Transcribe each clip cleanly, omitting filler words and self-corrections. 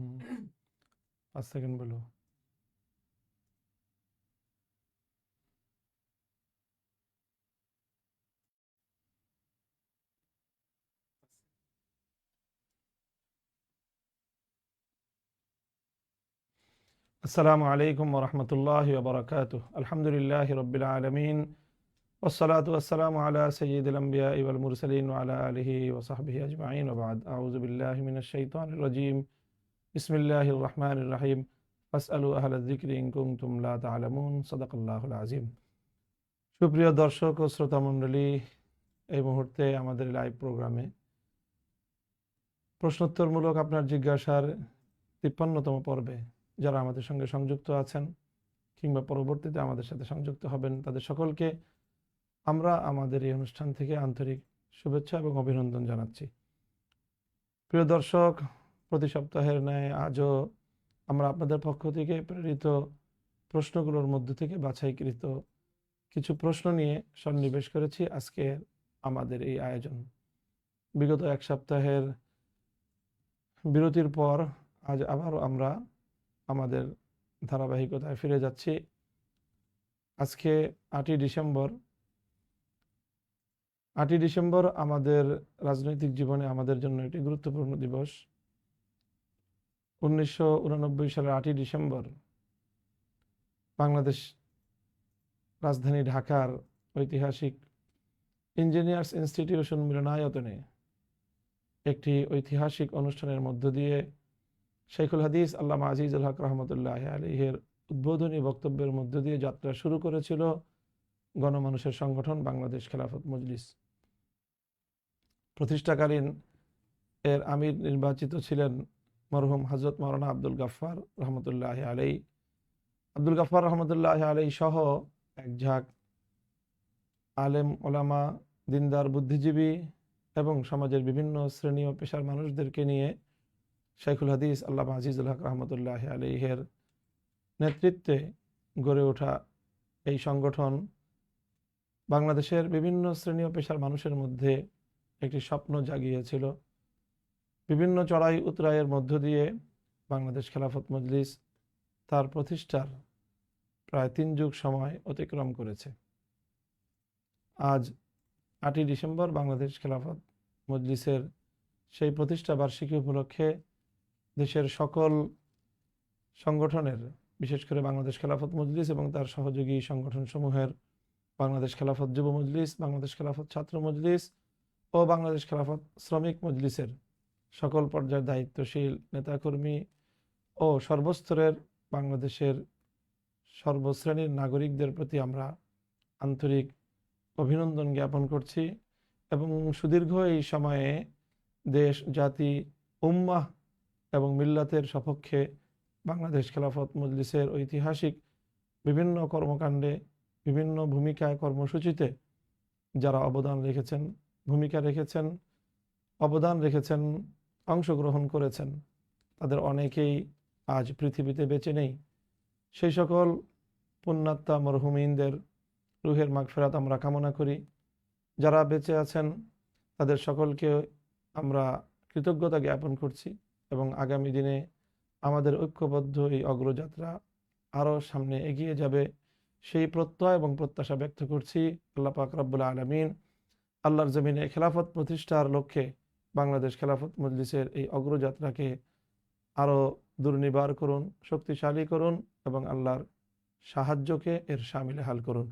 হুম, 5 second বলো। আসসালামু আলাইকুম ওয়া রাহমাতুল্লাহি ওয়া বারাকাতুহু। আলহামদুলিল্লাহি রাব্বিল আলামিন ওয়াসসালাতু ওয়াসসালামু আলা সাইয়্যিদিল আমবিয়াই ওয়াল মুরসালিন ওয়া আলা আলিহি ওয়া সাহবিহি আজমাইন ওয়া বা'দ। আউযু বিল্লাহি মিনাশ শাইতানির রাজীম। বিসমিল্লাহির রাহমানির রাহিম। ফাসআলু আহলায যিকরি ইন কুনতুম লা তা'লামুন। সাদাকাল্লাহুল আযীম। সুপ্রিয় দর্শক ও শ্রোতা মণ্ডলী, এই মুহূর্তে আমাদের লাইভ প্রোগ্রামে প্রশ্নোত্তরমূলক আপনার জিজ্ঞাসার ৫৩তম পর্বে যারা আমাদের সঙ্গে সংযুক্ত আছেন কিংবা পরবর্তীতে আমাদের সাথে সংযুক্ত হবেন, তাদের সকলকে আমরা আমাদের এই অনুষ্ঠান থেকে আন্তরিক শুভেচ্ছা এবং অভিনন্দন জানাচ্ছি। প্রিয় দর্শক, প্রতি সপ্তাহের ন্যায় আজও আমরা আপনাদের পক্ষ থেকে প্রেরিত প্রশ্নগুলোর মধ্য থেকে বাছাইকৃত কিছু প্রশ্ন নিয়ে সন্নিবেশ করেছি আজকে আমাদের এই আয়োজন। বিগত এক সপ্তাহের বিরতির পর আজ আবারও আমরা আমাদের ধারাবাহিকতায় ফিরে যাচ্ছি। আজকে 8ই ডিসেম্বর আমাদের রাজনৈতিক জীবনে আমাদের জন্য একটি গুরুত্বপূর্ণ দিবস। 1989 সালের 8ই ডিসেম্বর বাংলাদেশ রাজধানী ঢাকার ঐতিহাসিক ইঞ্জিনিয়ার্স ইনস্টিটিউশন মিলনায়তনে একটি ঐতিহাসিক অনুষ্ঠানের মধ্য দিয়ে শেখুল হাদিস আল্লামা আজিজুল হক রহমতুল্লাহ আলাইহির উদ্বোধনী বক্তব্যের মধ্য দিয়ে যাত্রা শুরু করেছিল গণমানুষের সংগঠন বাংলাদেশ খেলাফত মজলিস। প্রতিষ্ঠাকালীন এর আমির নির্বাচিত ছিলেন মরহুম হযরত মাওলানা আব্দুল গাফফার রহমতুল্লাহ আলাইহি। আব্দুল গাফফার রহমতুল্লাহ আলাইহি সহ এক ঝাঁক আলেম ওলামা, দিনদার, বুদ্ধিজীবী এবং সমাজের বিভিন্ন শ্রেণী ও পেশার মানুষদেরকে নিয়ে শেখুল হাদিস আল্লামা আজিজুল হক রহমতুল্লাহ আলাইহির নেতৃত্বে গড়ে ওঠা এই সংগঠন বাংলাদেশের বিভিন্ন শ্রেণী ও পেশার মানুষের মধ্যে একটি স্বপ্ন জাগিয়েছিল। বিভিন্ন চড়াই উতরাইয়ের মধ্য দিয়ে বাংলাদেশ খেলাফত মজলিস তার প্রতিষ্ঠার প্রায় 3 যুগ সময় অতিক্রম করেছে। আজ 8ই ডিসেম্বর বাংলাদেশ খেলাফত মজলিসের সেই প্রতিষ্ঠা বার্ষিকী উপলক্ষে দেশের সকল সংগঠনের, বিশেষ করে বাংলাদেশ খেলাফত মজলিস এবং তার সহযোগী সংগঠনসমূহের বাংলাদেশ খেলাফত যুব মজলিস, বাংলাদেশ খেলাফত ছাত্র মজলিস ও বাংলাদেশ খেলাফত শ্রমিক মজলিসের সকল পর্যায়ের দায়িত্বশীল নেতাকর্মী ও সর্বস্তরের বাংলাদেশের সর্বশ্রেণীর নাগরিকদের প্রতি আমরা আন্তরিক অভিনন্দন জ্ঞাপন করছি এবং সুদীর্ঘ এই সময়ে দেশ, জাতি, উম্মাহ এবং মিল্লাতের সপক্ষে বাংলাদেশ খেলাফত মজলিসের ঐতিহাসিক বিভিন্ন কর্মকাণ্ডে, বিভিন্ন ভূমিকায়, কর্মসূচিতে যারা অবদান রেখেছেন, ভূমিকা রেখেছেন, অবদান রেখেছেন, অংশগ্রহণ করেছেন, তাদের অনেকেই আজ পৃথিবীতে বেঁচে নেই। সেই সকল পুণ্যাত্মা মরহুমিনদের রুহের মাগফিরাত আমরা কামনা করি। যারা বেঁচে আছেন তাদের সকলকে আমরা কৃতজ্ঞতা জ্ঞাপন করছি এবং আগামী দিনে আমাদের ঐক্যবদ্ধ এই অগ্রযাত্রা আরও সামনে এগিয়ে যাবে সেই প্রত্যয় এবং প্রত্যাশা ব্যক্ত করছি। আল্লাহ পাক রব্বুল আলামিন আল্লাহর জমিনে খেলাফত প্রতিষ্ঠার লক্ষ্যে বাংলাদেশ খেলাফত মজলিসের এই অগ্রযাত্রাকে আরও দুর্নিবার করুন, শক্তিশালী করুন এবং আল্লাহর সাহায্যকে এর শামিলে হাল করুন।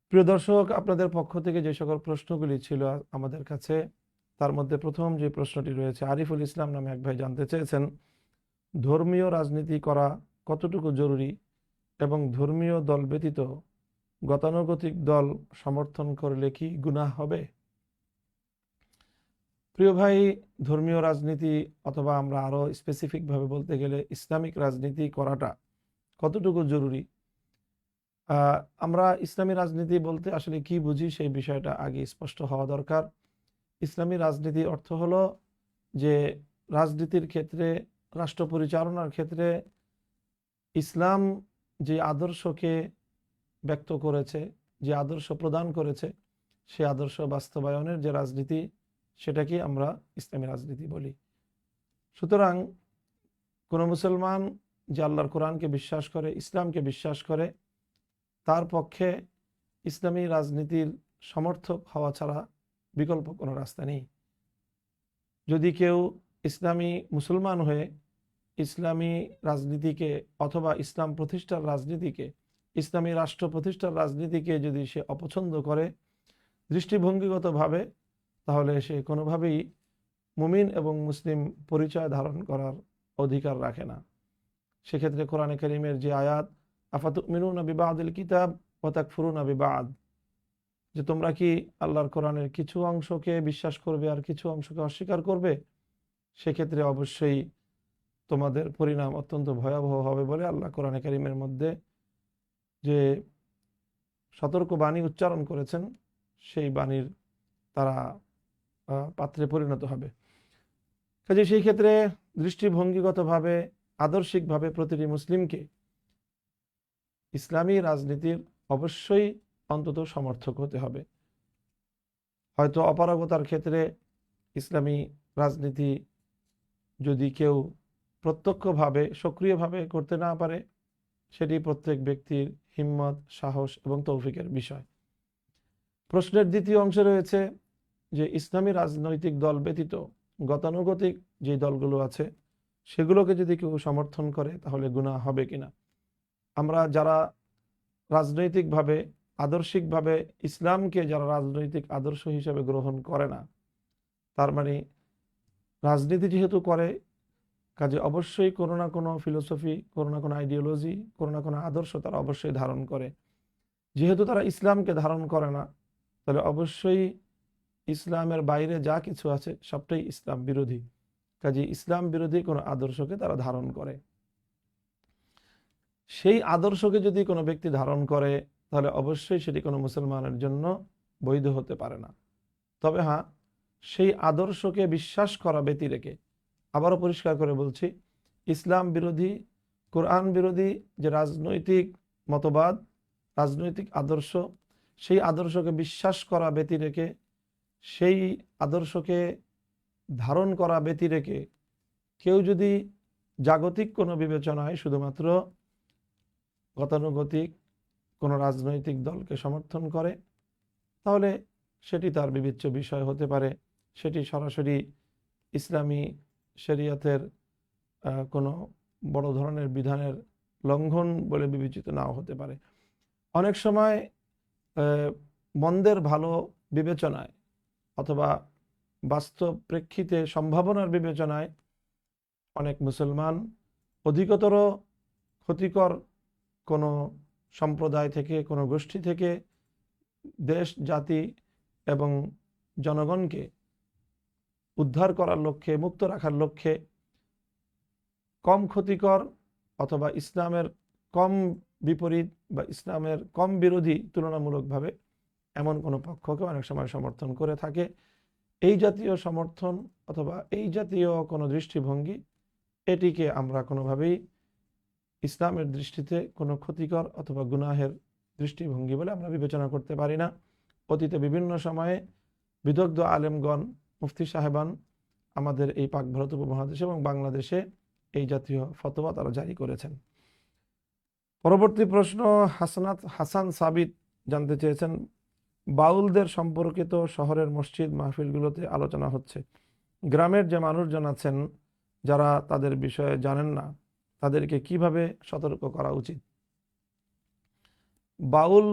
প্রিয় দর্শক, আপনাদের পক্ষ থেকে যে সকল প্রশ্নগুলি ছিল আমাদের কাছে, তার মধ্যে প্রথম যে প্রশ্নটি রয়েছে, আরিফুল ইসলাম নামে এক ভাই জানতে চেয়েছেন, ধর্মীয় রাজনীতি করা কতটুকু জরুরি এবং ধর্মীয় দল ব্যতীত গতানুগতিক দল সমর্থন করলে কি গুনাহ হবে? প্রিয় ভাই, ধর্মীয় রাজনীতি অথবা আমরা আরও স্পেসিফিকভাবে বলতে গেলে ইসলামিক রাজনীতি করাটা কতটুকু জরুরি, আমরা ইসলামী রাজনীতি বলতে আসলে কি বুঝি সেই বিষয়টা আগে স্পষ্ট হওয়া দরকার। ইসলামী রাজনীতি অর্থ হলো যে রাজনীতির ক্ষেত্রে, রাষ্ট্র পরিচালনার ক্ষেত্রে ইসলাম যে আদর্শকে ব্যক্ত করেছে, যে আদর্শ প্রদান করেছে, সে আদর্শ বাস্তবায়নের যে রাজনীতি, সেটাকে আমরা ইসলামী রাজনীতি বলি। সুতরাং কোনো মুসলমান যে আল্লাহর কোরআনকে বিশ্বাস করে, ইসলামকে বিশ্বাস করে, তার পক্ষে ইসলামী রাজনীতির সমর্থক হওয়া ছাড়া বিকল্প কোনো রাস্তা নেই। যদি কেউ ইসলামী মুসলমান হয়ে ইসলামী রাজনীতিকে অথবা ইসলাম প্রতিষ্ঠার রাজনীতিকে, ইসলামী রাষ্ট্র প্রতিষ্ঠার রাজনীতিকে যদি সে অপছন্দ করে দৃষ্টিভঙ্গিগতভাবে, তাহলে সে কোনোভাবেই মুমিন এবং মুসলিম পরিচয় ধারণ করার অধিকার রাখে না। সেক্ষেত্রে কোরআনে কারীমের যে আয়াত, আফাতুমিনুনা বিবাদিল কিতাব ওয়া তাকফুরুনা বিবাদ, যে তোমরা কি আল্লাহর কোরআনের কিছু অংশকে বিশ্বাস করবে আর কিছু অংশকে অস্বীকার করবে, সেক্ষেত্রে অবশ্যই তোমাদের পরিণাম অত্যন্ত ভয়াবহ হবে বলে আল্লাহ কোরআনে কারীমের মধ্যে যে সতর্ক বাণী উচ্চারণ করেছেন, সেই বাণীর তারা পাত্রে পরিণত হবে। কাজে সেই ক্ষেত্রে দৃষ্টিভঙ্গিগতভাবে, আদর্শিকভাবে প্রতিটি মুসলিমকে ইসলামী রাজনীতির অবশ্যই অন্তত সমর্থক হতে হবে। হয়তো অপারগতার ক্ষেত্রে ইসলামী রাজনীতি যদি কেউ প্রত্যক্ষভাবে সক্রিয়ভাবে করতে না পারে, সেটি প্রত্যেক ব্যক্তির হিম্মত, সাহস এবং তৌফিকের বিষয়। প্রশ্নের দ্বিতীয় অংশে রয়েছে যে ইসলামী রাজনৈতিক দল ব্যতীত গতানুগতিক যে দলগুলো আছে সেগুলোকে যদি কেউ সমর্থন করে তাহলে গুনাহ হবে কিনা। আমরা যারা রাজনৈতিকভাবে, আদর্শিকভাবে ইসলামকে যারা রাজনৈতিক আদর্শ হিসেবে গ্রহণ করে না, তার মানে রাজনীতি যেহেতু করে, কাজে অবশ্যই কোনো না কোনো ফিলোসফি, কোনো না কোনো আইডিওলজি, কোনো না কোনো আদর্শ তারা অবশ্যই ধারণ করে। যেহেতু তারা ইসলামকে ধারণ করে না, তাহলে অবশ্যই ইসলামের বাইরে যা কিছু আছে সবটাই ইসলাম বিরোধী। কাজে ইসলাম বিরোধী কোনো আদর্শকে তারা ধারণ করে। সেই আদর্শকে যদি কোনো ব্যক্তি ধারণ করে তাহলে অবশ্যই সেটি কোনো মুসলমানের জন্য বৈধ হতে পারে না। তবে হ্যাঁ, সেই আদর্শকে বিশ্বাস করা ব্যতি রেখে, আবারও পরিষ্কার করে বলছি, ইসলাম বিরোধী, কোরআন বিরোধী যে রাজনৈতিক মতবাদ, রাজনৈতিক আদর্শ, সেই আদর্শকে বিশ্বাস করা ব্যতি রেখে, সেই আদর্শকে ধারণ করা ব্যতি রেখে কেউ যদি জাগতিক কোনো বিবেচনায় শুধুমাত্র গতানুগতিক কোনো রাজনৈতিক দলকে সমর্থন করে, তাহলে সেটি তার বিবেচ্য বিষয় হতে পারে। সেটি সরাসরি ইসলামী শরিয়তের কোনো বড় ধরনের বিধানের লঙ্ঘন বলে বিবেচিত নাও হতে পারে। অনেক সময় মন্দের ভালো বিবেচনায় অথবা বাস্তব প্রেক্ষিতে সম্ভাবনার বিবেচনায় অনেক মুসলমান অধিকতর ক্ষতিকর কোনো সম্প্রদায় থেকে, কোনো গোষ্ঠী থেকে দেশ, জাতি এবং জনগণকে উদ্ধার করার লক্ষ্যে, মুক্ত রাখার লক্ষ্যে কম ক্ষতিকর অথবা ইসলামের কম বিপরীত বা ইসলামের কম বিরোধী তুলনামূলকভাবে এমন কোনো পক্ষকে অনেক সময় সমর্থন করে থাকে। এই জাতীয় সমর্থন অথবা এই জাতীয় কোনো দৃষ্টিভঙ্গি, এটিকে আমরা কোনোভাবেই ইসলামের দৃষ্টিতে কোনো ক্ষতিকর অথবা গুনাহের দৃষ্টিভঙ্গি বলে আমরা বিবেচনা করতে পারি না। অতীতে বিভিন্ন সময়ে বিদগ্ধ আলেমগণ, মুফতি সাহেবান আমাদের এই পাক ভারত উপমহাদেশে এবং বাংলাদেশে এই জাতীয় ফতোয়া তারা জারি করেছেন। পরবর্তী প্রশ্ন, হাসান সাবিত জানতে চেয়েছেন, বাউলদের সম্পর্কিত শহরের মসজিদ মাহফিলগুলোতে আলোচনা হচ্ছে, গ্রামের যে মানুষজন আছেন যারা তাদের বিষয়ে জানেন না, তাদেরকে কিভাবে সতর্ক করা উচিত? বাউল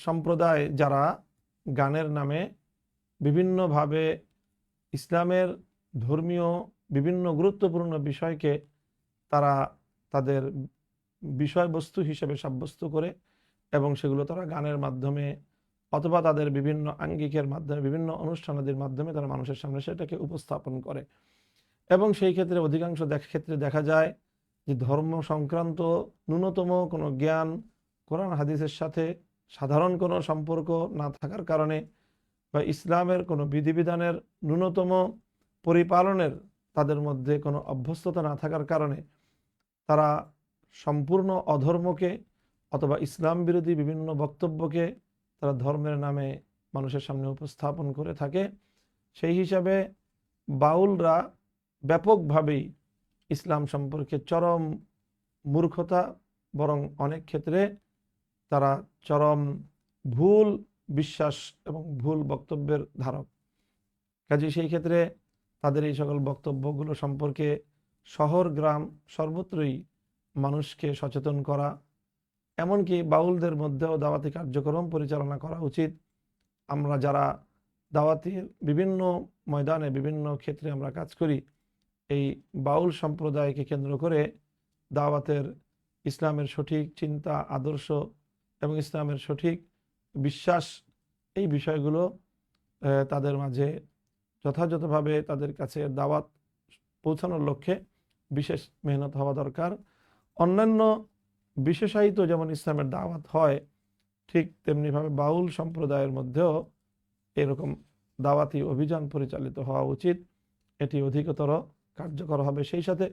সম্প্রদায় যারা গানের নামে বিভিন্নভাবে ইসলামের ধর্মীয় বিভিন্ন গুরুত্বপূর্ণ বিষয়কে তারা তাদের বিষয়বস্তু হিসেবে সাব্যস্ত করে এবং সেগুলো তারা গানের মাধ্যমে অথবা তাদের বিভিন্ন আঙ্গিকের মাধ্যমে, বিভিন্ন অনুষ্ঠানাদির মাধ্যমে তারা মানুষের সামনে সেটাকে উপস্থাপন করে। এবং সেই ক্ষেত্রে অধিকাংশ ক্ষেত্রে দেখা যায় যে ধর্ম সংক্রান্ত ন্যূনতম কোনো জ্ঞান, কোরআন হাদিসের সাথে সাধারণ কোনো সম্পর্ক না থাকার কারণে বা ইসলামের কোনো বিধিবিধানের ন্যূনতম পরিপালনের তাদের মধ্যে কোনো অভ্যস্ততা না থাকার কারণে তারা সম্পূর্ণ অধর্মকে অথবা ইসলাম বিরোধী বিভিন্ন বক্তব্যকে তারা ধর্মের নামে মানুষের সামনে উপস্থাপন করে থাকে। সেই হিসাবে বাউলরা ব্যাপকভাবেই ইসলাম সম্পর্কে চরম মূর্খতা, বরং অনেক ক্ষেত্রে তারা চরম ভুল বিশ্বাস এবং ভুল বক্তব্যের ধারক। কাজে সেই ক্ষেত্রে তাদের এই সকল বক্তব্যগুলো সম্পর্কে শহর গ্রাম সর্বত্রই মানুষকে সচেতন করা, এমনকি বাউলদের মধ্যেও দাওয়াতি কার্যক্রম পরিচালনা করা উচিত। আমরা যারা দাওয়াতির বিভিন্ন ময়দানে বিভিন্ন ক্ষেত্রে আমরা কাজ করি, এই বাউল সম্প্রদায়কে কেন্দ্র করে দাওয়াতের ইসলামের সঠিক চিন্তা আদর্শ এবং ইসলামের সঠিক বিশ্বাস, এই বিষয়গুলো তাদের মাঝে যথাযথভাবে তাদের কাছে দাওয়াত পৌঁছানোর লক্ষ্যে বিশেষ মেহনত হওয়া দরকার। অন্যান্য বিশেষায়িত যেমন ইসলামের দাওয়াত হয়, ঠিক তেমনিভাবে বাউল সম্প্রদায়ের মধ্যেও এরকম দাওয়াতি অভিযান পরিচালিত হওয়া উচিত। এটি অধিকতর কার্যকর হবে। সেই সাথে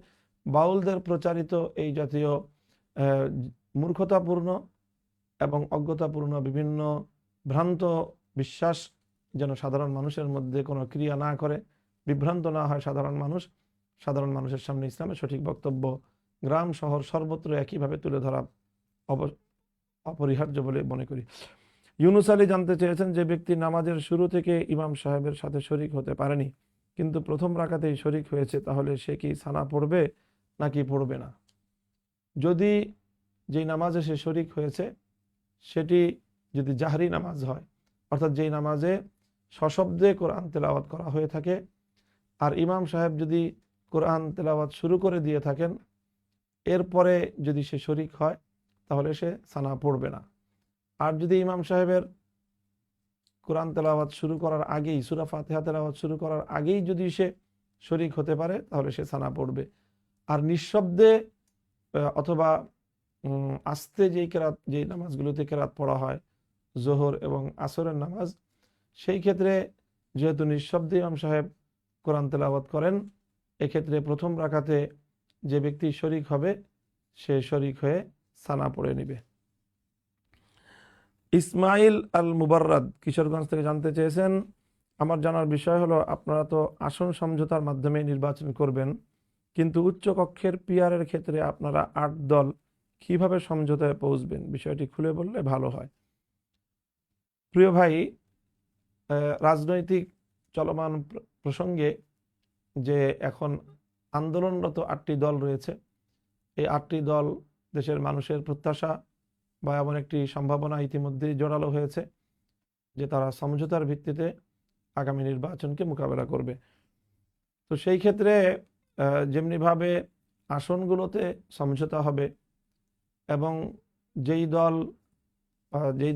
বাউলদের প্রচারিত এই জাতীয় মূর্খতাপূর্ণ এবং অজ্ঞতাপূর্ণ বিভিন্ন ভ্রান্ত বিশ্বাস যেন সাধারণ মানুষের মধ্যে কোনো ক্রিয়া না করে, বিভ্রান্ত না হয় সাধারণ মানুষের সামনে ইসলামের সঠিক বক্তব্য গ্রাম শহর সর্বত্র একইভাবে তুলে ধরা অপরিহার্য বলে মনে করি। ইউনুস আলী জানতে চেয়েছেন, যে ব্যক্তি নামাজের শুরু থেকে ইমাম সাহেবের সাথে শরিক হতে পারেনি কিন্তু প্রথম রাকাতেই শরিক হয়েছে, তাহলে সে কি সানা পড়বে নাকি পড়বে না? যদি যেই নামাজে সে শরিক হয়েছে সেটি যদি জাহরি নামাজ হয়, অর্থাৎ যেই নামাজে সশব্দে কোরআন তেলাওয়াত করা হয়ে থাকে, আর ইমাম সাহেব যদি কোরআন তেলাওয়াত শুরু করে দিয়ে থাকেন, এরপরে যদি সে শরিক হয় তাহলে সে সানা পড়বে না। আর যদি ইমাম সাহেবের কোরআন তেলাওয়াত শুরু করার আগেই, সূরা ফাতিহা তেলাওয়াত শুরু করার আগেই যদি সে শরিক হতে পারে তাহলে সে সানা পড়বে। আর নিঃশব্দে অথবা আস্তে যেই নামাজগুলোতে কেরাত পড়া হয়, জোহর এবং আসরের নামাজ, সেই ক্ষেত্রে যেহেতু নিঃশব্দে ইমাম সাহেব কোরআন তেলাওয়াত করেন, এক্ষেত্রে প্রথম রাকাতে যে ব্যক্তি শরিক হবে সে শরিক হয়ে সানা পড়ে নিবে। ইসমাইল আল মুবাররাদ কিশোরগঞ্জ থেকে জানতে চেয়েছেন, আমার জানার বিষয় হলো, আপনারা তো আসন সমঝোতার মাধ্যমে নির্বাচন করবেন, কিন্তু উচ্চ কক্ষের পিয়ারের ক্ষেত্রে আপনারা 8 দল কিভাবে সমঝোতায় পৌঁছবেন? বিষয়টি খুলে বললে ভালো হয়। প্রিয় ভাই, রাজনৈতিক চলমান প্রসঙ্গে যে এখন আন্দোলনরত 8টি দল রয়েছে, এই 8টি দল দেশের মানুষের প্রত্যাশা বা এমন একটি সম্ভাবনা ইতিমধ্যেই জোরালো হয়েছে যে তারা সমঝোতার ভিত্তিতে আগামী নির্বাচনকে মোকাবেলা করবে। তো সেই ক্ষেত্রে যেমনিভাবে আসনগুলোতে সমঝোতা হবে এবং যেই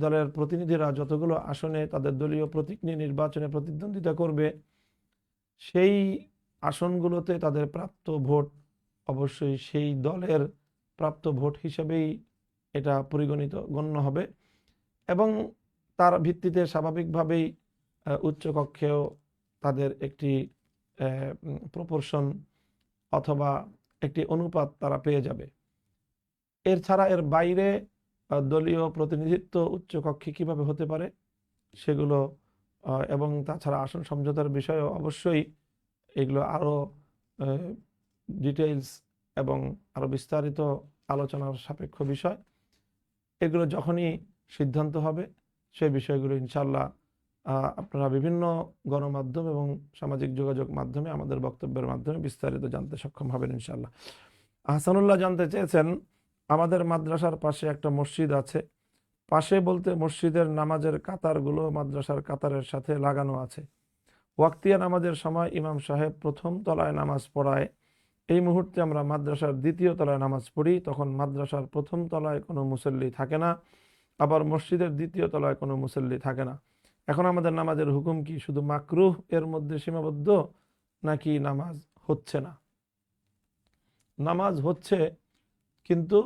দলের প্রতিনিধিরা যতগুলো আসনে তাদের দলীয় প্রতীক নিয়ে নির্বাচনে প্রতিদ্বন্দ্বিতা করবে, সেই আসনগুলোতে তাদের প্রাপ্ত ভোট অবশ্যই সেই দলের প্রাপ্ত ভোট হিসেবেই এটা গণ্য হবে এবং তার ভিত্তিতে স্বাভাবিকভাবেই উচ্চকক্ষেও তাদের একটি প্রপোর্শন অথবা একটি অনুপাত তারা পেয়ে যাবে। এর বাইরে দলীয় প্রতিনিধিত্ব উচ্চকক্ষে কিভাবে হতে পারে সেগুলো এবং তাছাড়া আসন সমঝোতার বিষয়েও অবশ্যই এগুলো আরও ডিটেইলস এবং আরও বিস্তারিত আলোচনার সাপেক্ষ বিষয়। এগুলো যখনই সিদ্ধান্ত হবে সেই বিষয়গুলো ইনশাল্লাহ আপনারা বিভিন্ন গণমাধ্যম এবং সামাজিক যোগাযোগ মাধ্যমে আমাদের বক্তব্যের মাধ্যমে বিস্তারিত জানতে সক্ষম হবেন ইনশাল্লাহ। আহসানুল্লাহ জানতে চেয়েছেন, আমাদের মাদ্রাসার পাশে একটা মসজিদ আছে, পাশে বলতে মসজিদের নামাজের কাতারগুলো মাদ্রাসার কাতারের সাথে লাগানো আছে। ওয়াক্তিয়া নামাজের সময় ইমাম সাহেব প্রথম তলায় নামাজ পড়ায়, এই মুহূর্তে আমরা মাদ্রাসার দ্বিতীয় তলায় নামাজ পড়ি, তখন মাদ্রাসার প্রথম তলায় কোনো মুসল্লি থাকে না, আবার মসজিদের দ্বিতীয় তলায় কোনো মুসল্লি থাকে না। এখন আমাদের নামাজের হুকুম কি? শুধু মাকরুহ এর মধ্যে সীমাবদ্ধ নাকি নামাজ হচ্ছে না? নামাজ হচ্ছে, কিন্তু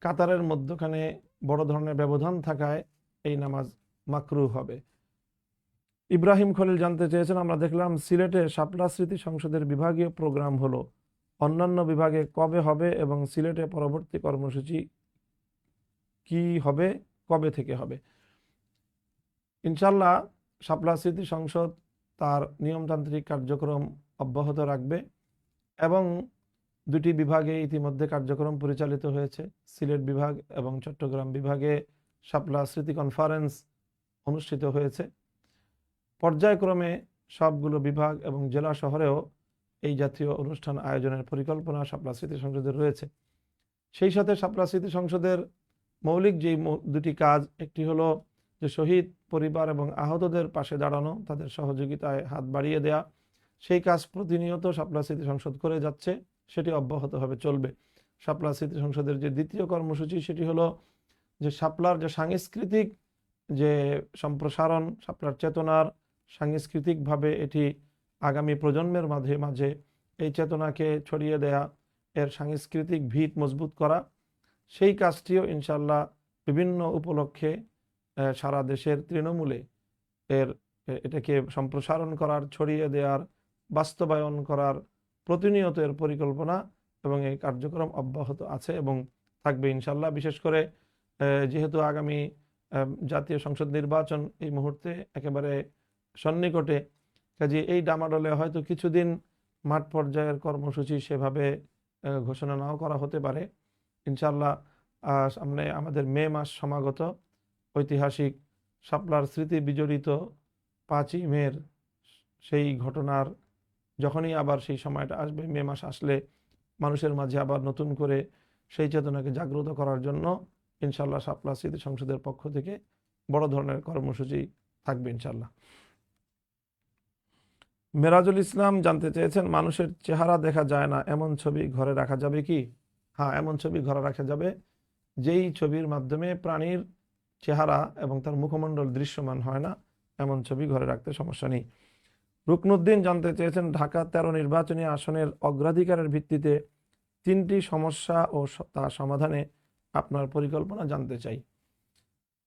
কাতারের মধ্যখানে বড় ধরনের ব্যবধান থাকায় এই নামাজ মাকরুহ হবে। ইব্রাহিম খলিল জানতে চেয়েছেন, আমরা দেখলাম সিলেটে শাপলা স্মৃতি সংসদের বিভাগীয় প্রোগ্রাম হলো, অন্যান্য বিভাগে কবে হবে এবং সিলেটে পরবর্তী কর্মসূচি কি হবে, কবে থেকে হবে? ইনশাল্লাহ শাপলা স্মৃতি সংসদ তার নিয়মতান্ত্রিক কার্যক্রম অব্যাহত রাখবে এবং দুটি বিভাগে ইতিমধ্যে কার্যক্রম পরিচালিত হয়েছে। সিলেট বিভাগ এবং চট্টগ্রাম বিভাগে শাপলা স্মৃতি কনফারেন্স অনুষ্ঠিত হয়েছে। পর্যায়ক্রমে সবগুলো বিভাগ এবং জেলা শহরেও এই জাতীয় অনুষ্ঠান আয়োজনের পরিকল্পনা শাপলা স্মৃতি সংসদের রয়েছে। সেই সাথে শাপলা স্মৃতি সংসদের মৌলিক যেই দুটি কাজ, একটি হলো যে শহীদ পরিবার এবং আহতদের পাশে দাঁড়ানো, তাদের সহযোগিতায় হাত বাড়িয়ে দেয়া। সেই কাজ প্রতিনিয়ত শাপলা স্মৃতি সংসদ করে যাচ্ছে, সেটি অব্যাহতভাবে চলবে। শাপলা স্মৃতি সংসদের যে দ্বিতীয় কর্মসূচি, সেটি হলো যে শাপলার যে সাংস্কৃতিক যে সম্প্রসারণ, শাপলার চেতনার সাংস্কৃতিকভাবে এটি আগামী প্রজন্মের মাঝে মাঝে এই চেতনাকে ছড়িয়ে দেয়া, এর সাংস্কৃতিক ভিত মজবুত করা। সেই কাজটিও ইনশাল্লাহ বিভিন্ন উপলক্ষে সারা দেশের তৃণমূলে এটাকে সম্প্রসারণ করার, ছড়িয়ে দেওয়ার, বাস্তবায়ন করার প্রতিনিয়ত এর পরিকল্পনা এবং এই কার্যক্রম অব্যাহত আছে এবং থাকবে ইনশাল্লাহ। বিশেষ করে যেহেতু আগামী জাতীয় সংসদ নির্বাচন এই মুহূর্তে একেবারে সন্নিকটে, কাজে এই ডামাডোলে হয়তো কিছুদিন মাঠ পর্যায়ের কর্মসূচি সেভাবে ঘোষণা নাও করা হতে পারে। ইনশাল্লাহ সামনে আমাদের মে মাস সমাগত, ঐতিহাসিক শাপলার স্মৃতি বিজড়িত 5ই মের সেই ঘটনার যখনই আবার সেই সময়টা আসবে, মে মাস আসলে মানুষের মাঝে আবার নতুন করে সেই চেতনাকে জাগ্রত করার জন্য ইনশাল্লাহ শাপলা স্মৃতি সংসদের পক্ষ থেকে বড় ধরনের কর্মসূচি থাকবে ইনশাল্লাহ। মেরাজুল ইসলাম জানতে চেয়েছেন, মানুষের চেহারা দেখা যায় না এমন ছবি ঘরে রাখা যাবে কি? হ্যাঁ, এমন ছবি ঘরে রাখা যাবে যেই ছবির মাধ্যমে প্রাণীর চেহারা এবং তার মুখমণ্ডল দৃশ্যমান হয় না, এমন ছবি ঘরে রাখতে সমস্যা নেই। রুকনুদ্দিন জানতে চেয়েছেন, ঢাকা 13 নির্বাচনী আসনের অগ্রাধিকারের ভিত্তিতে 3টি সমস্যা ও তার সমাধানে আপনার পরিকল্পনা জানতে চাই।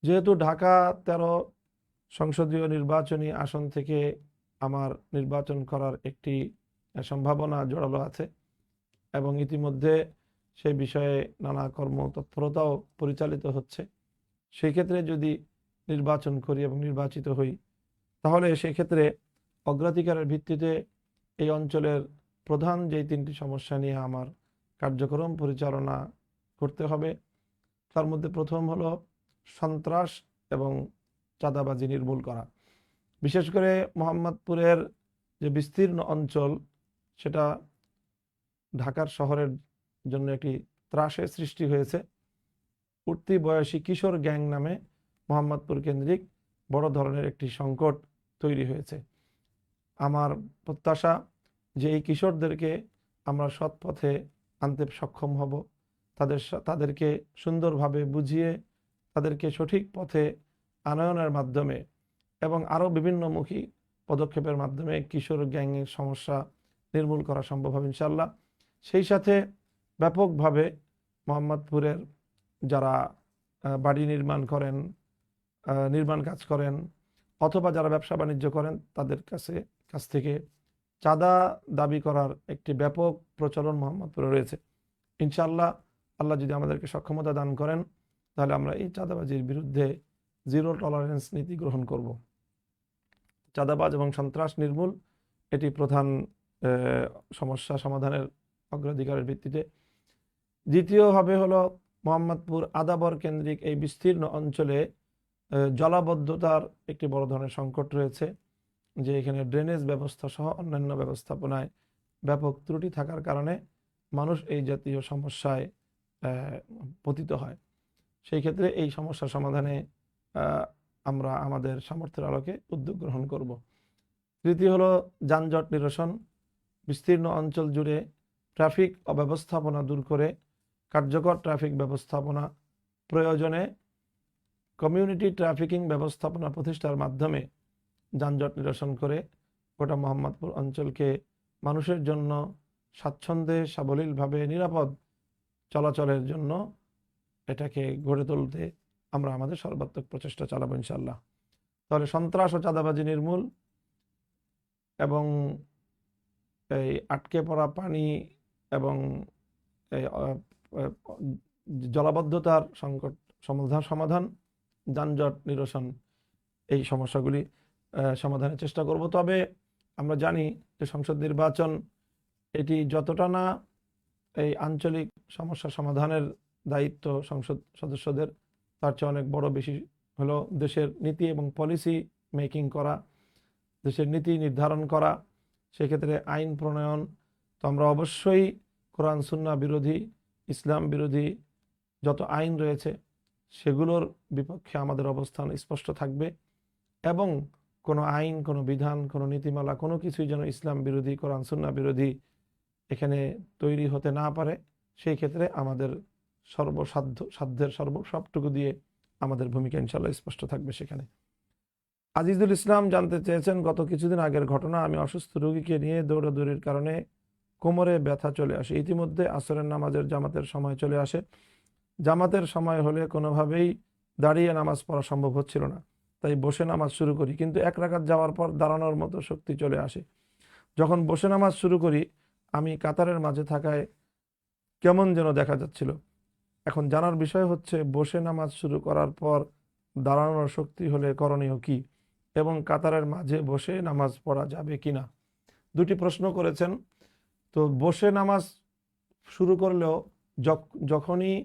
যেহেতু ঢাকা 13 সংসদীয় নির্বাচনী আসন থেকে আমার নির্বাচন করার একটি সম্ভাবনা জোরালো আছে এবং ইতিমধ্যে সেই বিষয়ে নানা কর্মতৎপরতাও পরিচালিত হচ্ছে, সেই ক্ষেত্রে যদি নির্বাচন করি এবং নির্বাচিত হই, তাহলে সেক্ষেত্রে অগ্রাধিকারের ভিত্তিতে এই অঞ্চলের প্রধান যেই 3টি সমস্যা নিয়ে আমার কার্যক্রম পরিচালনা করতে হবে, তার মধ্যে প্রথম হলো সন্ত্রাস এবং চাঁদাবাজি নির্মূল করা। বিশেষ করে মোহাম্মদপুরের যে বিস্তীর্ণ অঞ্চল, সেটা ঢাকার শহরের জন্য একটি ত্রাসের সৃষ্টি হয়েছে। উঠতি বয়সী কিশোর গ্যাং নামে মোহাম্মদপুর কেন্দ্রিক বড় ধরনের একটি সংকট তৈরি হয়েছে। আমার প্রত্যাশা যে এই কিশোরদেরকে আমরা সৎ পথে আনতে সক্ষম হব, তাদেরকে সুন্দরভাবে বুঝিয়ে তাদেরকে সঠিক পথে আনয়নের মাধ্যমে এবং আরও বিভিন্নমুখী পদক্ষেপের মাধ্যমে কিশোর গ্যাংয়ের সমস্যা নির্মূল করা সম্ভব হবে ইনশাল্লাহ। সেই সাথে ব্যাপকভাবে মোহাম্মদপুরের যারা বাড়ি নির্মাণ করেন, নির্মাণ কাজ করেন, অথবা যারা ব্যবসা বাণিজ্য করেন, তাদের কাছ থেকে চাঁদা দাবি করার একটি ব্যাপক প্রচলন মোহাম্মদপুরে রয়েছে। ইনশাল্লাহ আল্লাহ যদি আমাদেরকে সক্ষমতা দান করেন, তাহলে আমরা এই চাঁদাবাজির বিরুদ্ধে জিরো টলারেন্স নীতি গ্রহণ করব। চাঁদাবাজ এবং সন্ত্রাস নির্মূল এটি প্রধান সমস্যা সমাধানের অগ্রাধিকারের ভিত্তিতে। দ্বিতীয় হবে হলো মোহাম্মদপুর আদাবর কেন্দ্রিক এই বিস্তীর্ণ অঞ্চলে জলাবদ্ধতার একটি বড় ধরনের সংকট রয়েছে, যে এখানে ড্রেনেজ ব্যবস্থা সহ অন্যান্য ব্যবস্থাপনায় ব্যাপক ত্রুটি থাকার কারণে মানুষ এই জাতীয় সমস্যায় পতিত হয়। সেই ক্ষেত্রে এই সমস্যা সমাধানে আমরা আমাদের সামর্থ্যের আলোকে উদ্যোগ গ্রহণ করব। তৃতীয় হলো যানজট নিরসন। বিস্তীর্ণ অঞ্চল জুড়ে ট্রাফিক অব্যবস্থাপনা দূর করে কার্যকর ট্রাফিক ব্যবস্থাপনা, প্রয়োজনে কমিউনিটি ট্রাফিকিং ব্যবস্থাপনা প্রতিষ্ঠার মাধ্যমে যানজট নিরসন করে গোটা মোহাম্মদপুর অঞ্চলকে মানুষের জন্য স্বাচ্ছন্দ্যে সাবলীলভাবে নিরাপদ চলাচলের জন্য এটাকে গড়ে তুলতে আমরা আমাদের সর্বাত্মক প্রচেষ্টা চালাবো ইনশাল্লাহ। তাহলে সন্ত্রাস ও চাঁদাবাজি নির্মূল এবং এই আটকে পড়া পানি এবং জলাবদ্ধতার সংকট সমাধান, যানজট নিরসন, এই সমস্যাগুলি সমাধানের চেষ্টা করব। তবে আমরা জানি যে সংসদ নির্বাচন এটি যতটা না এই আঞ্চলিক সমস্যা সমাধানের দায়িত্ব সংসদ সদস্যদের, তার চেয়ে অনেক বড় বেশি হলো দেশের নীতি এবং পলিসি মেকিং করা, দেশের নীতি নির্ধারণ করা, সেক্ষেত্রে আইন প্রণয়ন। তো আমরা অবশ্যই কোরআন সুন্নাহ বিরোধী, ইসলাম বিরোধী যত আইন রয়েছে সেগুলোর বিপক্ষে আমাদের অবস্থান স্পষ্ট থাকবে, এবং কোনো আইন, কোনো বিধান, কোনো নীতিমালা, কোনো কিছুই যেন ইসলাম বিরোধী, কোরআন সুন্নাহ বিরোধী এখানে তৈরি হতে না পারে। সেই ক্ষেত্রে আমাদের সাধ্যের সবটুকু দিয়ে আমাদের ভূমিকা ইনশাল্লাহ স্পষ্ট থাকবে সেখানে। আজিজুল ইসলাম জানতে চেয়েছেন, গত কিছুদিন আগের ঘটনা, আমি অসুস্থ রোগীকে নিয়ে দৌড়াদৌড়ির কারণে কোমরে ব্যথা চলে আসে। ইতিমধ্যে আসরের নামাজের জামাতের সময় চলে আসে। জামাতের সময় হলে কোনোভাবেই দাঁড়িয়ে নামাজ পড়া সম্ভব হচ্ছিল না, তাই বসে নামাজ শুরু করি, কিন্তু এক রাকাত যাওয়ার পর দাঁড়ানোর মতো শক্তি চলে আসে। যখন বসে নামাজ শুরু করি আমি কাতারের মাঝে থাকায় কেমন যেন দেখা যাচ্ছিল। এখন জানার বিষয় হচ্ছে, বসে নামাজ শুরু করার পর দাঁড়ানোর শক্তি হলে করণীয় কি, এবং কাতারের মাঝে বসে নামাজ পড়া যাবে কিনা। দুটি প্রশ্ন করেছেন। তো বসে নামাজ শুরু করলেও যখনই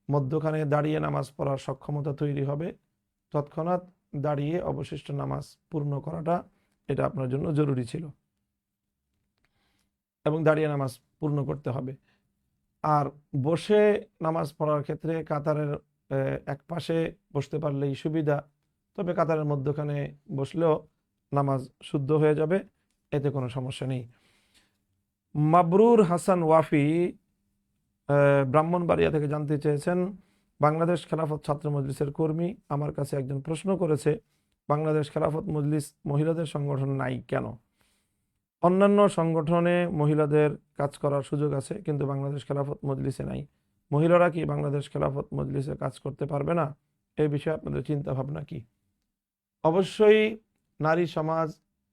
মধ্যখানে দাঁড়িয়ে নামাজ পড়ার সক্ষমতা তৈরি হবে, তৎক্ষণাৎ দাঁড়িয়ে অবশিষ্ট নামাজ পূর্ণ করাটা এটা আপনার জন্য জরুরি ছিল, এবং দাঁড়িয়ে নামাজ পূর্ণ করতে হবে। আর বসে নামাজ পড়ার ক্ষেত্রে কাতারের এক পাশে বসতে পারলেই সুবিধা, তবে কাতারের মধ্যখানে বসলেও নামাজ শুদ্ধ হয়ে যাবে, এতে কোনো সমস্যা নেই। মাবরুর হাসান ওয়াফি ব্রাহ্মণবাড়িয়া থেকে জানতে চেয়েছেন, বাংলাদেশ খেলাফত ছাত্র মজলিসের কর্মী, আমার কাছে একজন প্রশ্ন করেছে, বাংলাদেশ খেলাফত মজলিস মহিলাদের সংগঠন নাই কেন? অন্যান্য সংগঠনে মহিলাদের কাজ করার সুযোগ আছে, কিন্তু বাংলাদেশ খেলাফত মজলিসে নাই। মহিলারা কি বাংলাদেশ খেলাফত মজলিসে কাজ করতে পারবে না? এই বিষয়ে আপনাদের চিন্তা ভাবনা কি? অবশ্যই নারী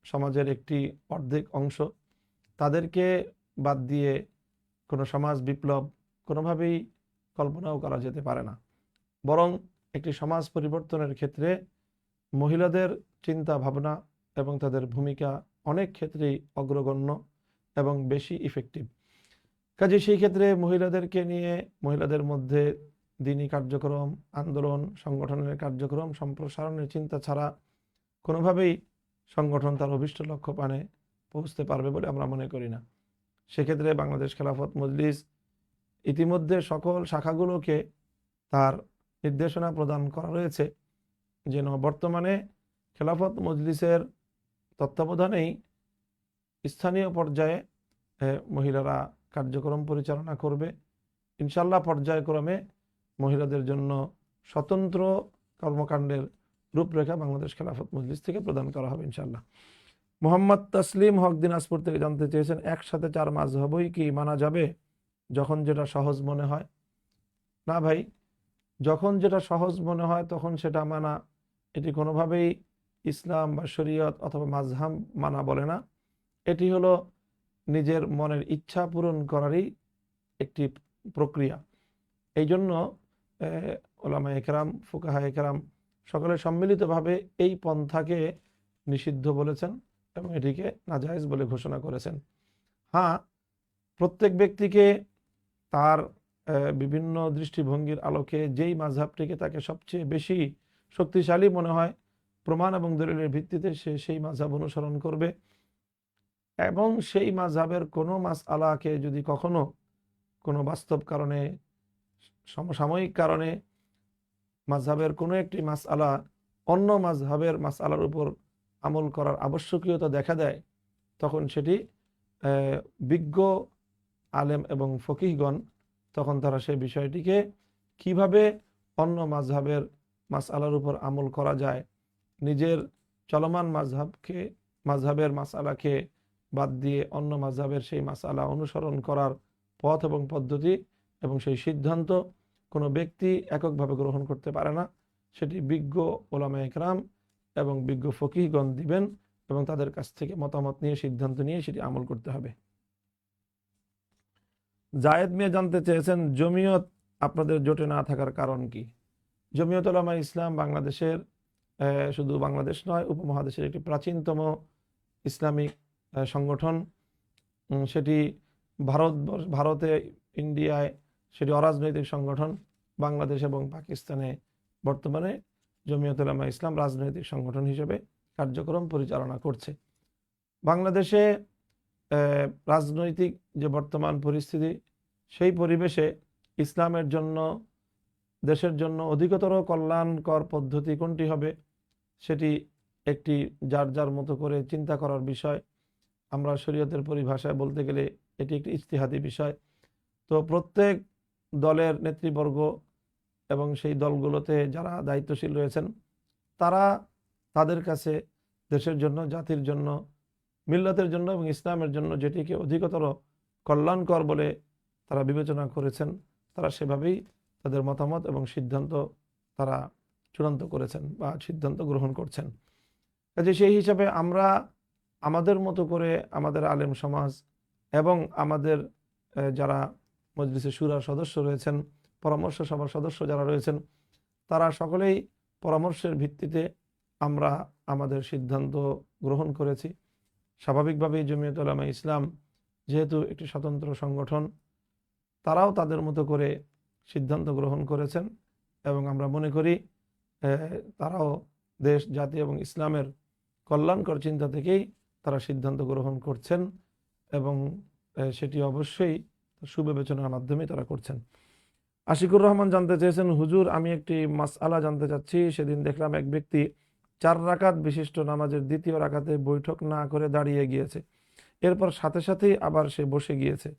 সমাজের একটি অর্ধেক অংশ, তাদেরকে বাদ দিয়ে কোনো সমাজ বিপ্লব কোনোভাবেই কল্পনাও করা যেতে পারে না। বরং একটি সমাজ পরিবর্তনের ক্ষেত্রে মহিলাদের চিন্তা ভাবনা এবং তাদের ভূমিকা অনেক ক্ষেত্রেই অগ্রগণ্য এবং বেশি ইফেক্টিভ। কাজে সেই ক্ষেত্রে মহিলাদেরকে নিয়ে, মহিলাদের মধ্যে দিনী কার্যক্রম, আন্দোলন, সংগঠনের কার্যক্রম সম্প্রসারণের চিন্তা ছাড়া কোনোভাবেই সংগঠন তার অভীষ্ট লক্ষ্য পানে পৌঁছতে পারবে বলে আমরা মনে করি না। সেক্ষেত্রে বাংলাদেশ খেলাফত মজলিস ইতিমধ্যে সকল শাখাগুলোকে তার নির্দেশনা প্রদান করা রয়েছে, যেন বর্তমানে খেলাফত মজলিসের তত্ত্বাবধানেই স্থানীয় পর্যায়ে মহিলারা কার্যক্রম পরিচালনা করবে। ইনশাল্লাহ পর্যায়ক্রমে মহিলাদের জন্য স্বতন্ত্র কর্মকাণ্ডের রূপরেখা বাংলাদেশ খেলাফত মজলিস থেকে প্রদান করা হবে ইনশাল্লাহ। মোহাম্মদ তসলিম হক দিনাজপুর থেকে জানতে চেয়েছেন, একসাথে 4 মাযহাবই কি মানা যাবে যখন যেটা সহজ মনে হয়? না ভাই, যখন যেটা সহজ মনে হয় তখন সেটা মানা, এটি কোনোভাবেই ইসলাম বা শরীয়ত অথবা মাযহাব মানা বলে না। এটি হলো নিজের মনের ইচ্ছা পূরণ করারই একটি প্রক্রিয়া। এই জন্য ওলামায়ে কেরাম, ফুকাহায়ে কেরাম সকলে সম্মিলিতভাবে এই পন্থাকে নিষিদ্ধ বলেছেন এবং এটিকে নাজায়েজ বলে ঘোষণা করেছেন। হ্যাঁ, প্রত্যেক ব্যক্তিকে তার বিভিন্ন দৃষ্টিভঙ্গির আলোকে যেই মাযহাবটিকে তাকে সবচেয়ে বেশি শক্তিশালী মনে হয়, প্রমাণ এবং দলিলের ভিত্তিতে সে সেই মাযহাব অনুসরণ করবে, এবং সেই মাযহাবের কোনো মাসআলাকে যদি কখনো কোনো বাস্তব কারণে, সমসাময়িক কারণে মাযহাবের কোনো একটি মাসআলা অন্য মাযহাবের মাসআলার উপর আমল করার আবশ্যকীয়তা দেখা দেয়, তখন সেটি বিজ্ঞ আলেম এবং ফকিহগণ তখন তারা সেই বিষয়টিকে কিভাবে অন্য মাযহাবের মাসআলার উপর আমল করা যায়, নিজের চলমান মাযহাবের মাসআলাকে বাদ দিয়ে অন্য মাযহাবের সেই মাসআলা অনুসরণ করার পথ এবং পদ্ধতি এবং সেই সিদ্ধান্ত কোনো ব্যক্তি এককভাবে গ্রহণ করতে পারে না। সেটি বিজ্ঞ ওলামায়ে কেরাম এবং বিজ্ঞ ফকিহগণ দিবেন, এবং তাদের কাছ থেকে মতামত নিয়ে, সিদ্ধান্ত নিয়ে সেটি আমল করতে হবে। জায়েদ মিয়া জানতে চেয়েছেন, জমিয়ত আপনাদের জোটে না থাকার কারণ কি? জমিয়ত উলামায়ে ইসলাম বাংলাদেশের, শুধু বাংলাদেশ নয়, উপমহাদেশের একটি প্রাচীনতম ইসলামিক সংগঠন। সেটি ভারতে ইন্ডিয়ায় সেটি অরাজনৈতিক সংগঠন, বাংলাদেশ এবং পাকিস্তানে বর্তমানে জমিয়ত উলামা ইসলাম রাজনৈতিক সংগঠন হিসেবে কার্যক্রম পরিচালনা করছে। বাংলাদেশে রাজনৈতিক যে বর্তমান পরিস্থিতি, সেই পরিবেশে ইসলামের জন্য, দেশের জন্য অধিকতর কল্যাণকর পদ্ধতি কোনটি হবে সেটি একটি যার যার মতো করে চিন্তা করার বিষয়। আমরা শরীয়তের পরিভাষায় বলতে গেলে এটি একটি ইজতিহাদি বিষয়। তো প্রত্যেক দলের নেতৃবর্গ এবং সেই দলগুলোতে যারা দায়িত্বশীল রয়েছেন তারা তাদের কাছে দেশের জন্য, জাতির জন্য, মিল্লাতের জন্য এবং ইসলামের জন্য যেটিকে অধিকতর কল্যাণকর বলে তারা বিবেচনা করেছেন, তারা সেভাবেই তাদের মতামত এবং সিদ্ধান্ত তারা চূড়ান্ত করেছেন বা সিদ্ধান্ত গ্রহণ করছেন। কাজে সেই হিসাবে আমরা আমাদের মতো করে আমাদের আলেম সমাজ এবং আমাদের যারা মজলিসে শুরার সদস্য রয়েছেন, পরামর্শ সভার সদস্য যারা রয়েছেন, তারা সকলেই পরামর্শের ভিত্তিতে আমরা আমাদের সিদ্ধান্ত গ্রহণ করেছি। স্বাভাবিকভাবেই জমিয়ত উলামা ইসলাম যেহেতু একটি স্বতন্ত্র সংগঠন, তারাও তাদের মতো করে সিদ্ধান্ত গ্রহণ করেছেন এবং আমরা মনে করি তারাও দেশ, জাতি এবং ইসলামের কল্যাণকর চিন্তা থেকেই তারা সিদ্ধান্ত গ্রহণ করছেন এবং সেটি অবশ্যই সুবিবেচনার মাধ্যমে তারা করছেন। আশিকুর রহমান জানতে চেয়েছেন, হুজুর আমি একটি মাসআলা জানতে চাচ্ছি। সেদিন দেখলাম এক ব্যক্তি 4 রাকাত বিশিষ্ট নামাজের দ্বিতীয় রাকাতে বৈঠক না করে দাঁড়িয়ে গিয়েছে, এরপর সাথে সাথেই আবার সে বসে গিয়েছে,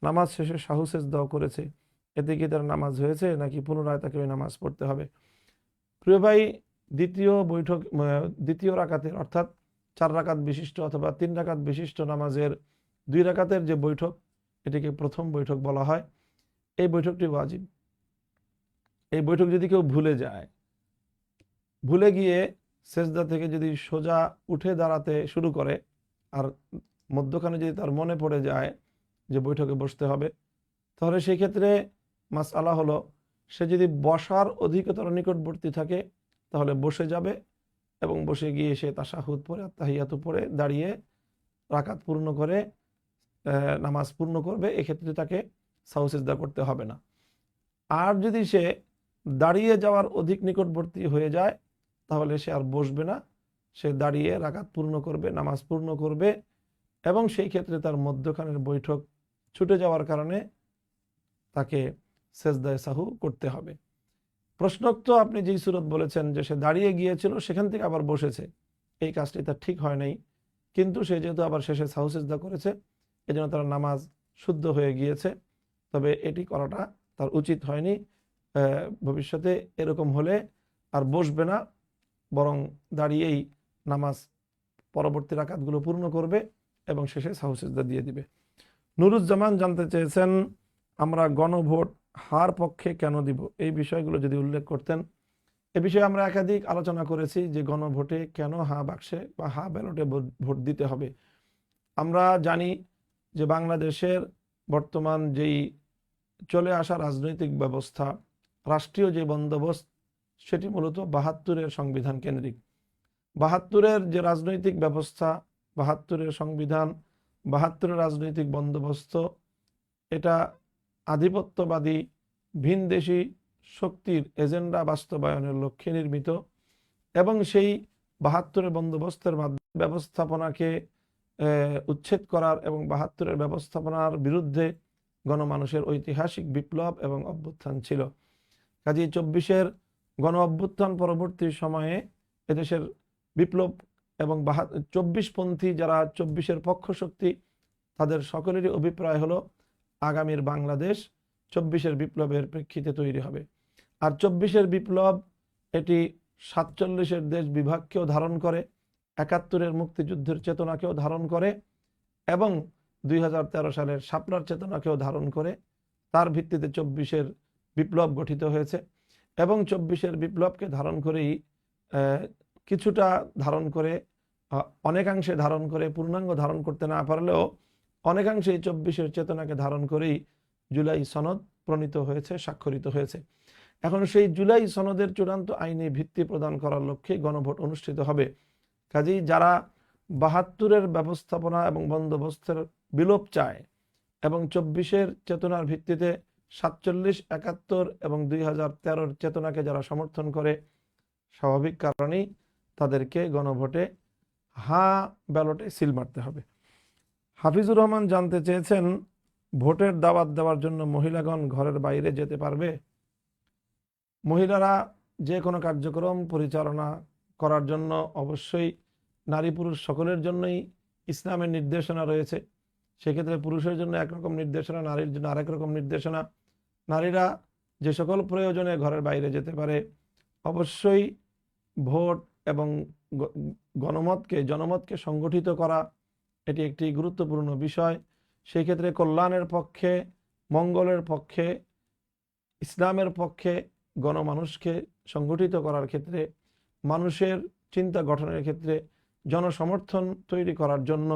নামাজ শেষে সাহু সেজদাও করেছে, এতে কি তার নামাজ হয়েছে নাকি পুনরায় তাকে ওই নামাজ পড়তে হবে? প্রিয় ভাই, দ্বিতীয় রাকাতের অর্থাৎ 4 রাকাত বিশিষ্ট অথবা 3 রাকাত বিশিষ্ট নামাজের 2 রাকাতের যে বৈঠক, এটিকে প্রথম বৈঠক বলা হয়। এই বৈঠকটি ওয়াজিব। এই বৈঠক যদি কেউ ভুলে যায়, ভুলে গিয়ে সেজদা থেকে যদি সোজা উঠে দাঁড়াতে শুরু করে আর মধ্যখানে যদি তার মনে পড়ে যায় যে বৈঠকে বসতে হবে, তাহলে সেই ক্ষেত্রে মাসআলা হলো সে যদি বসার অধিকতর নিকটবর্তী থাকে তাহলে বসে যাবে এবং বসে গিয়ে সে তাশাহুদ পড়ে, তাহিয়াতু পড়ে দাঁড়িয়ে রাকাত পূর্ণ করে নামাজ পূর্ণ করবে। এক্ষেত্রে তাকে সাহু সিজদা করতে হবে না। আর যদি সে দাঁড়িয়ে যাওয়ার অধিক নিকটবর্তী হয়ে যায় তাহলে সে আর বসবে না, সে দাঁড়িয়ে রাকাত পূর্ণ করবে, নামাজ পূর্ণ করবে এবং সেই ক্ষেত্রে তার মধ্যখানের বৈঠক ছুটে যাওয়ার কারণে তাকে সেজদায়ে সাহু করতে হবে। প্রশ্নোক্ত আপনি যেই সূরত বলেছেন যে সে দাঁড়িয়ে গিয়েছিল সেখান থেকে আবার বসেছে, এই কাজটি তার ঠিক হয় নাই, কিন্তু সে যেহেতু আবার শেষে সাহু সেজদা করেছে এজন্য তার নামাজ শুদ্ধ হয়ে গিয়েছে। তবে এটি করাটা তার উচিত হয়নি। ভবিষ্যতে এরকম হলে আর বসবে না, বরং দাঁড়িয়েই নামাজ পরবর্তী রাকাতগুলো পূর্ণ করবে এবং শেষে সাহু সেজদা দিয়ে দিবে। নুরুজ্জামান জানতে চেয়েছেন, আমরা গণভোট হার পক্ষে কেন দিব, এই বিষয়গুলো যদি উল্লেখ করতেন। এ বিষয়ে আমরা একাধিক আলোচনা করেছি যে গণভোটে কেন হা বাক্সে বা হা ব্যালটে ভোট দিতে হবে। আমরা জানি যে বাংলাদেশের বর্তমান যেই চলে আসা রাজনৈতিক ব্যবস্থা, রাষ্ট্রীয় যে বন্দোবস্ত, সেটি মূলত 72-এর সংবিধান কেন্দ্রিক। 72-এর যে রাজনৈতিক ব্যবস্থা, 72-এর সংবিধান, 72-এর রাজনৈতিক বন্দোবস্ত, এটা আধিপত্যবাদী ভিনদেশী শক্তির এজেন্ডা বাস্তবায়নের লক্ষ্যে নির্মিত এবং সেই 72-এর বন্দোবস্তের মাধ্যমে ব্যবস্থাপনাকে উচ্ছেদ করার এবং 72-এর ব্যবস্থাপনার বিরুদ্ধে গণমানুষের ঐতিহাসিক বিপ্লব এবং অভ্যুত্থান ছিল। কাজেই 24-এর গণ অভ্যুত্থান পরবর্তী সময়ে এদেশের বিপ্লব এবং 24পন্থী যারা 24-এর পক্ষ শক্তি, তাদের সকলেরই অভিপ্রায় হলো আগামীর বাংলাদেশ 24-এর বিপ্লবের প্রেক্ষিতে তৈরি হবে। আর 24-এর বিপ্লব এটি 47-এর দেশ বিভাগকেও ধারণ করে, 71-এর মুক্তিযুদ্ধের চেতনাকেও ধারণ করে এবং 2013 সালের শাপলার চেতনাকেও ধারণ করে। তার ভিত্তিতে 24-এর বিপ্লব গঠিত হয়েছে এবং 24-এর বিপ্লবকে ধারণ করেই কিছুটা ধারণ করে, অনেকাংশে ধারণ করে, পূর্ণাঙ্গ ধারণ করতে না পারলেও অনেকাংশে 24-এর চেতনাকে ধারণ করেই জুলাই সনদ প্রণীত হয়েছে, স্বাক্ষরিত হয়েছে। এখন সেই জুলাই সনদের চূড়ান্ত আইনি ভিত্তি প্রদান করার লক্ষ্যে গণভোট অনুষ্ঠিত হবে। কাজেই যারা 72-এর ব্যবস্থাপনা এবং বন্দোবস্তের বিলোপ চায় এবং 24-এর চেতনার ভিত্তিতে 47, 71 এবং 2013-র চেতনাকে যারা সমর্থন করে, স্বাভাবিক কারণেই তাদেরকে গণভোটে ব্যালটে সিল মারতে হবে। হাফিজুর রহমান জানতে চেয়েছেন, ভোটের দাওয়াত দেওয়ার জন্য মহিলাগণ ঘরের বাইরে যেতে পারবে? মহিলারা যে কোনো কার্যক্রম পরিচালনা করার জন্য অবশ্যই নারী পুরুষ সকলের জন্যই ইসলামের নির্দেশনা রয়েছে। সেক্ষেত্রে পুরুষের জন্য একরকম নির্দেশনা, নারীর জন্য আরেক রকম নির্দেশনা। নারীরা যে সকল প্রয়োজনে ঘরের বাইরে যেতে পারে, অবশ্যই ভোট এবং জনমতকে সংগঠিত করা এটি একটি গুরুত্বপূর্ণ বিষয়। সেই ক্ষেত্রে কল্যাণের পক্ষে, মঙ্গলের পক্ষে, ইসলামের পক্ষে গণমানুষকে সংগঠিত করার ক্ষেত্রে, মানুষের চিন্তা গঠনের ক্ষেত্রে জনসমর্থন তৈরি করার জন্য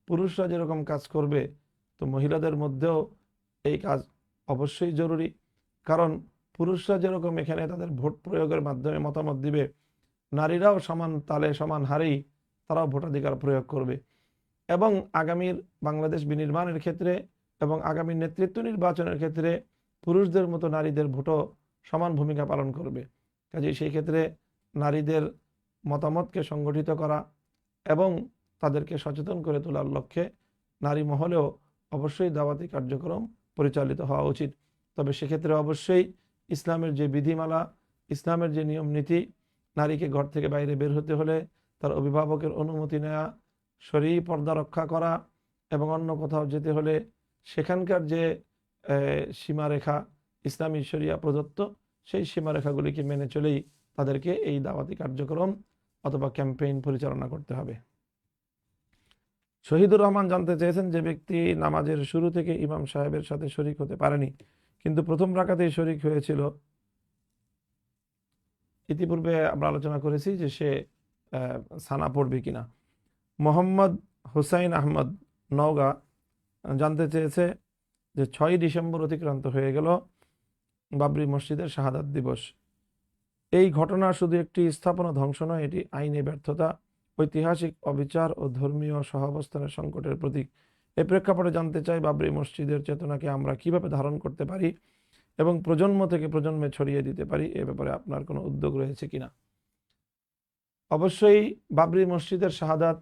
পুরুষরা যেরকম কাজ করবে, তো মহিলাদের মধ্যেও এই কাজ অবশ্যই জরুরি। কারণ পুরুষরা যেরকম এখানে তাদের ভোট প্রয়োগের মাধ্যমে মতামত দিবে, নারীরাও সমান তালে সমান হারেই তারাও ভোটাধিকার প্রয়োগ করবে। এবং আগামীর বাংলাদেশ বিনির্মাণের ক্ষেত্রে এবং আগামী নেতৃত্ব নির্বাচনের ক্ষেত্রে পুরুষদের মতো নারীদের ভোটও সমান ভূমিকা পালন করবে। কাজেই সেই ক্ষেত্রে নারীদের মতামতকে সংগঠিত করা এবং তাদেরকে সচেতন করে তোলার লক্ষ্যে নারী মহলেও অবশ্যই দাওয়াতি কার্যক্রম পরিচালিত হওয়া উচিত। তবে সেক্ষেত্রে অবশ্যই ইসলামের যে বিধিমালা, ইসলামের যে নিয়ম নীতি, নারীকে ঘর থেকে বাইরে বের হতে হলে তার অভিভাবকের অনুমতি নেওয়া, শরীর পর্দা রক্ষা করা এবং অন্য কোথাও যেতে হলে সেখানকার যে সীমারেখা ইসলামী শরিয়া প্রদত্ত, সেই সীমারেখাগুলিকে মেনে চলেই তাদেরকে এই দাওয়াতি কার্যক্রম অথবা ক্যাম্পেইন পরিচালনা করতে হবে। শহীদুর রহমান জানতে চেয়েছেন, যে ব্যক্তি নামাজের শুরু থেকে ইমাম সাহেবের সাথে শরিক হতে পারেনি কিন্তু প্রথম রাকাতেই শরিক হয়েছিল, ইতিপূর্বে আমরা আলোচনা করেছি যে সে সানা পড়বে কিনা। মোহাম্মদ হুসাইন আহমদ নওগাঁ জানতে চেয়েছে যে 6 ডিসেম্বর অতিক্রান্ত হয়ে গেল, বাবরি মসজিদের শাহাদাত দিবস। এই ঘটনা শুধু একটি স্থাপনা ধ্বংস নয়, এটি আইনি ব্যর্থতা, ঐতিহাসিক অবিচার ও ধর্মীয় সহাবস্থানের সংকটের প্রতীক। এই প্রেক্ষাপটে জানতে চাই, বাবরি মসজিদের চেতনাকে আমরা কিভাবে ধারণ করতে পারি এবং প্রজন্ম থেকে প্রজন্মে ছড়িয়ে দিতে পারি, এ ব্যাপারে আপনার কোনো উদ্যোগ রয়েছে কিনা। অবশ্যই বাবরি মসজিদের শাহাদাত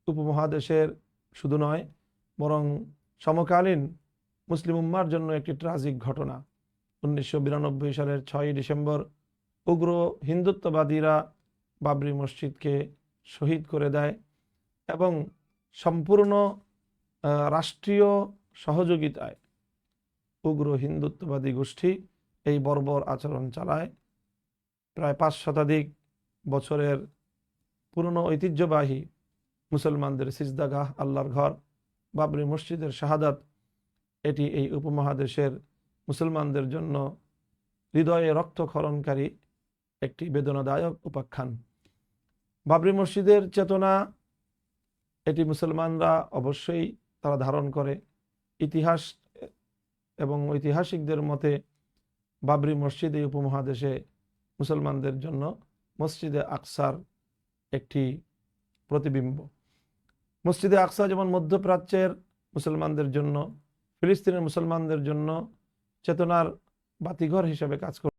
উপমহাদেশের শুধু নয়, বরং সমকালীন মুসলিম উম্মার জন্য একটি ট্রাজিক ঘটনা। 1992 সালের 6 ডিসেম্বর উগ্র হিন্দুত্ববাদীরা বাবরি মসজিদকে শহীদ করে দেয় এবং সম্পূর্ণ রাষ্ট্রীয় সহযোগিতায় উগ্র হিন্দুত্ববাদী গোষ্ঠী এই বর্বর আচরণ চালায়। প্রায় 5 শতাধিক বছরের পুরনো ঐতিহ্যবাহী মুসলমানদের সিজদাগাহ, আল্লাহর ঘর বাবরি মসজিদের শাহাদাত, এটি এই উপমহাদেশের মুসলমানদের জন্য হৃদয়ে রক্তক্ষরণকারী একটি বেদনাদায়ক উপাখ্যান। বাবরি মসজিদের চেতনা এটি মুসলমানরা অবশ্যই তারা ধারণ করে। ইতিহাস এবং ঐতিহাসিকদের মতে বাবরি মসজিদ এই উপমহাদেশে মুসলমানদের জন্য মসজিদে আকসার একটি প্রতিবিম্ব। মসজিদে আকসা যেমন মধ্যপ্রাচ্যের মুসলমানদের জন্য, ফিলিস্তিনের মুসলমানদের জন্য চেতনার বাতিঘর হিসেবে কাজ করে।